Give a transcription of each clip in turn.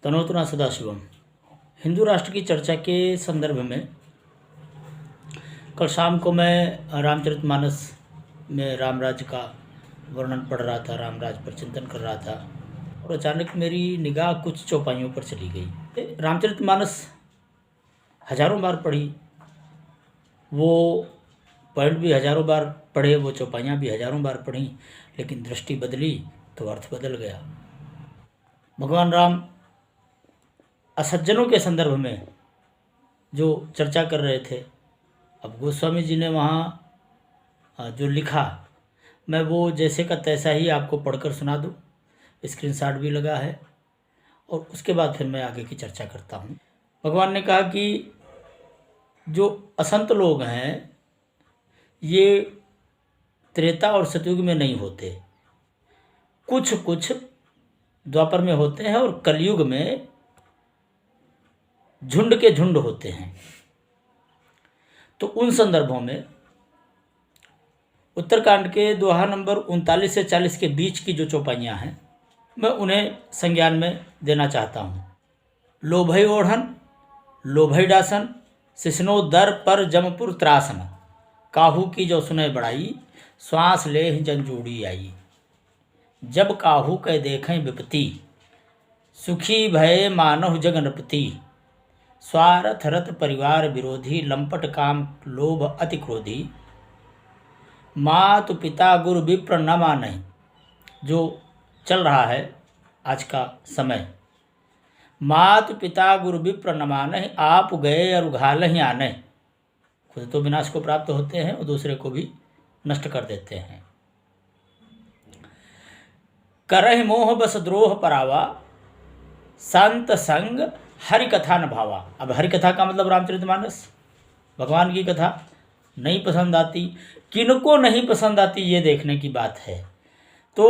तनोतना सदाशिवम। हिंदू राष्ट्र की चर्चा के संदर्भ में कल शाम को मैं रामचरितमानस में रामराज का वर्णन पढ़ रहा था, रामराज पर चिंतन कर रहा था और अचानक मेरी निगाह कुछ चौपाइयों पर चली गई। रामचरितमानस हजारों बार पढ़ी, वो पॉइंट भी हजारों बार पढ़े, वो चौपाइयाँ भी हजारों बार पढ़ी, लेकिन दृष्टि बदली तो अर्थ बदल गया। भगवान राम असज्जनों के संदर्भ में जो चर्चा कर रहे थे, अब गोस्वामी जी ने वहाँ जो लिखा मैं वो जैसे का तैसा ही आपको पढ़कर सुना दूँ। स्क्रीनशॉट भी लगा है और उसके बाद फिर मैं आगे की चर्चा करता हूँ। भगवान ने कहा कि जो असंत लोग हैं ये त्रेता और सतयुग में नहीं होते, कुछ कुछ द्वापर में होते हैं और कलयुग में झुंड के झुंड होते हैं। तो उन संदर्भों में उत्तरकांड के दोहा नंबर 39 से 40 के बीच की जो चौपाइयाँ हैं मैं उन्हें संज्ञान में देना चाहता हूँ। लोभई ओढ़न लोभई डासन, सिसनो दर पर जमपुर त्रासन, काहू की जो सुने बड़ाई, श्वास ले जंजूड़ी आई। जब काहू कह देखें विपत्ति, सुखी भय मानव जग नृपति, स्वार्थ रत परिवार विरोधी, लंपट काम लोभ अति क्रोधी, मातु पिता गुरु विप्र न मानहि। जो चल रहा है आज का समय, मातु पिता गुरु विप्र न मानहि, आप गए और घालहि आने। खुद तो विनाश को प्राप्त होते हैं और दूसरे को भी नष्ट कर देते हैं। करहि मोह बस द्रोह परावा, संत संग हरि कथा न भावा। अब हरि कथा का मतलब रामचरितमानस, भगवान की कथा नहीं पसंद आती। किनको नहीं पसंद आती ये देखने की बात है। तो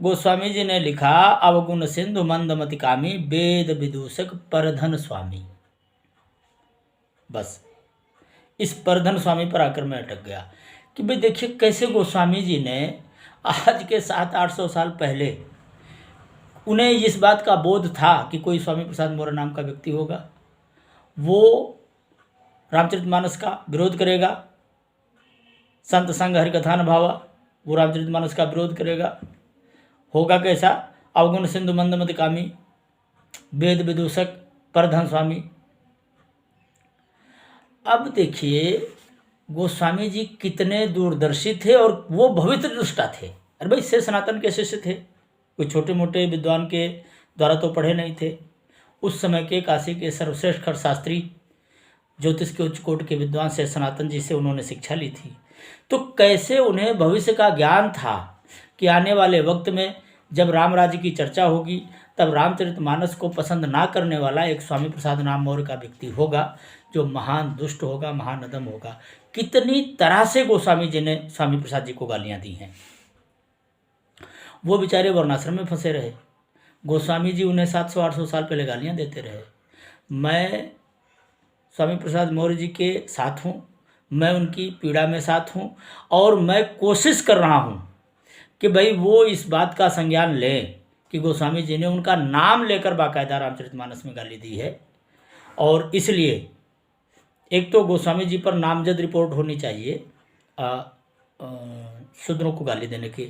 गोस्वामी जी ने लिखा, अवगुण सिंधु मंदमति कामी, वेद विदूषक परधन स्वामी। बस इस परधन स्वामी पर आकर मैं अटक गया कि भाई देखिए कैसे गोस्वामी जी ने आज के 700-800 साल पहले उन्हें इस बात का बोध था कि कोई स्वामी प्रसाद मौर्य नाम का व्यक्ति होगा, वो रामचरितमानस का विरोध करेगा। संत संग हरि कथा न भावा, वो रामचरितमानस का विरोध करेगा। होगा कैसा? अवगुण सिंधु मंदमति कामी, वेद विदूषक परधन स्वामी। अब देखिए गोस्वामी जी कितने दूरदर्शी थे और वो भवित्र दृष्टा थे। अरे भाई से सनातन के शिष्य थे, कोई छोटे मोटे विद्वान के द्वारा तो पढ़े नहीं थे। उस समय के काशी के सर्वश्रेष्ठ खर शास्त्री, ज्योतिष के उच्च कोट के विद्वान से सनातन जी से उन्होंने शिक्षा ली थी। तो कैसे उन्हें भविष्य का ज्ञान था कि आने वाले वक्त में जब राम राज्य की चर्चा होगी तब रामचरितमानस को पसंद ना करने वाला एक स्वामी प्रसाद नाम मौर्य का व्यक्ति होगा जो महान दुष्ट होगा, महान अधम होगा। कितनी तरह से गोस्वामी जी ने स्वामी प्रसाद जी को गालियाँ दी हैं। वो बेचारे वर्णाश्रम में फंसे रहे, गोस्वामी जी उन्हें 700-800 साल पहले गालियाँ देते रहे। मैं स्वामी प्रसाद मौर्य जी के साथ हूँ, मैं उनकी पीड़ा में साथ हूँ और मैं कोशिश कर रहा हूँ कि भाई वो इस बात का संज्ञान लें कि गोस्वामी जी ने उनका नाम लेकर बाकायदा रामचरितमानस में गाली दी है। और इसलिए एक तो गोस्वामी जी पर नामजद रिपोर्ट होनी चाहिए शूद्रों को गाली देने के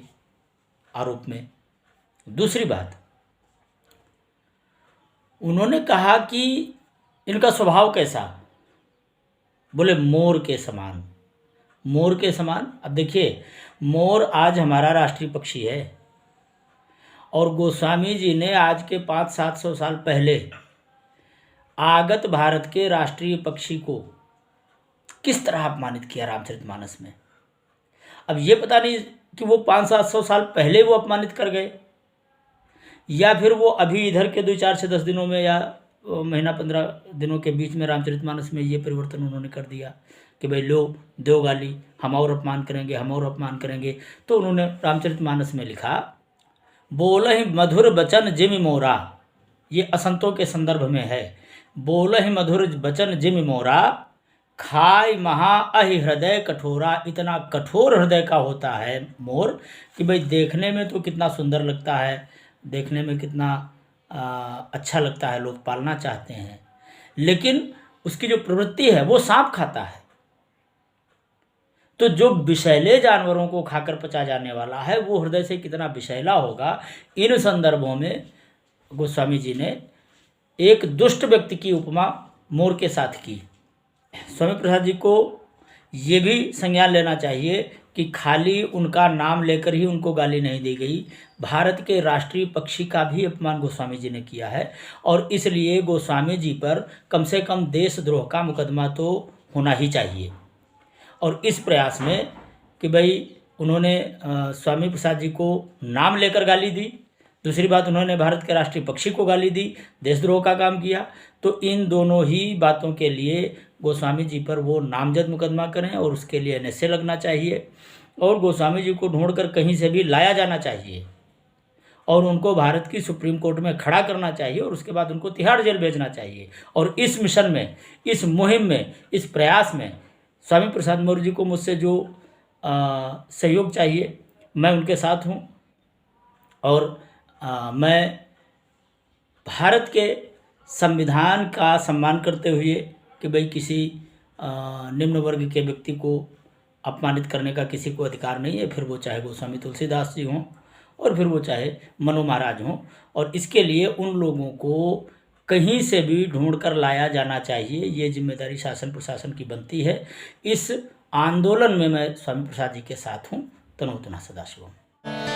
आरोप में। दूसरी बात, उन्होंने कहा कि इनका स्वभाव कैसा, बोले मोर के समान। मोर के समान, अब देखिए मोर आज हमारा राष्ट्रीय पक्षी है और गोस्वामी जी ने आज के 500-700 साल पहले आगत भारत के राष्ट्रीय पक्षी को किस तरह अपमानित किया रामचरितमानस में। अब ये पता नहीं कि वो 500-700 साल पहले वो अपमानित कर गए या फिर वो अभी इधर के 2-4 से 10 दिनों में या महीना 15 दिनों के बीच में रामचरितमानस में ये परिवर्तन उन्होंने कर दिया कि भाई लो दो गाली, हम और अपमान करेंगे, हम और अपमान करेंगे। तो उन्होंने रामचरितमानस में लिखा, बोलहि मधुर बचन जिमि मोरा। ये असंतों के संदर्भ में है। बोलहि मधुर बचन जिमि मोरा, खाय महा अहि हृदय कठोरा। इतना कठोर हृदय का होता है मोर कि भाई देखने में तो कितना सुंदर लगता है, देखने में कितना अच्छा लगता है, लोग पालना चाहते हैं, लेकिन उसकी जो प्रवृत्ति है वो सांप खाता है। तो जो विषैले जानवरों को खाकर पचा जाने वाला है वो हृदय से कितना विषैला होगा। इन संदर्भों में गोस्वामी जी ने एक दुष्ट व्यक्ति की उपमा मोर के साथ की। स्वामी प्रसाद जी को ये भी संज्ञान लेना चाहिए कि खाली उनका नाम लेकर ही उनको गाली नहीं दी गई, भारत के राष्ट्रीय पक्षी का भी अपमान गोस्वामी जी ने किया है। और इसलिए गोस्वामी जी पर कम से कम देशद्रोह का मुकदमा तो होना ही चाहिए। और इस प्रयास में कि भाई उन्होंने स्वामी प्रसाद जी को नाम लेकर गाली दी, दूसरी बात उन्होंने भारत के राष्ट्रीय पक्षी को गाली दी, देशद्रोह का काम किया, तो इन दोनों ही बातों के लिए गोस्वामी जी पर वो नामजद मुकदमा करें और उसके लिए एनएसए लगना चाहिए और गोस्वामी जी को ढूंढकर कहीं से भी लाया जाना चाहिए और उनको भारत की सुप्रीम कोर्ट में खड़ा करना चाहिए और उसके बाद उनको तिहाड़ जेल भेजना चाहिए। और इस मिशन में, इस मुहिम में, इस प्रयास में स्वामी प्रसाद मौर्य जी को मुझसे जो सहयोग चाहिए मैं उनके साथ हूँ। और मैं भारत के संविधान का सम्मान करते हुए कि भाई किसी निम्न वर्ग के व्यक्ति को अपमानित करने का किसी को अधिकार नहीं है, फिर वो चाहे गोस्वामी तुलसीदास जी हों और फिर वो चाहे मनु महाराज हों। और इसके लिए उन लोगों को कहीं से भी ढूंढ कर लाया जाना चाहिए, ये जिम्मेदारी शासन प्रशासन की बनती है। इस आंदोलन में मैं स्वामी प्रसाद जी के साथ हूँ। तनोतना सदाशिवम।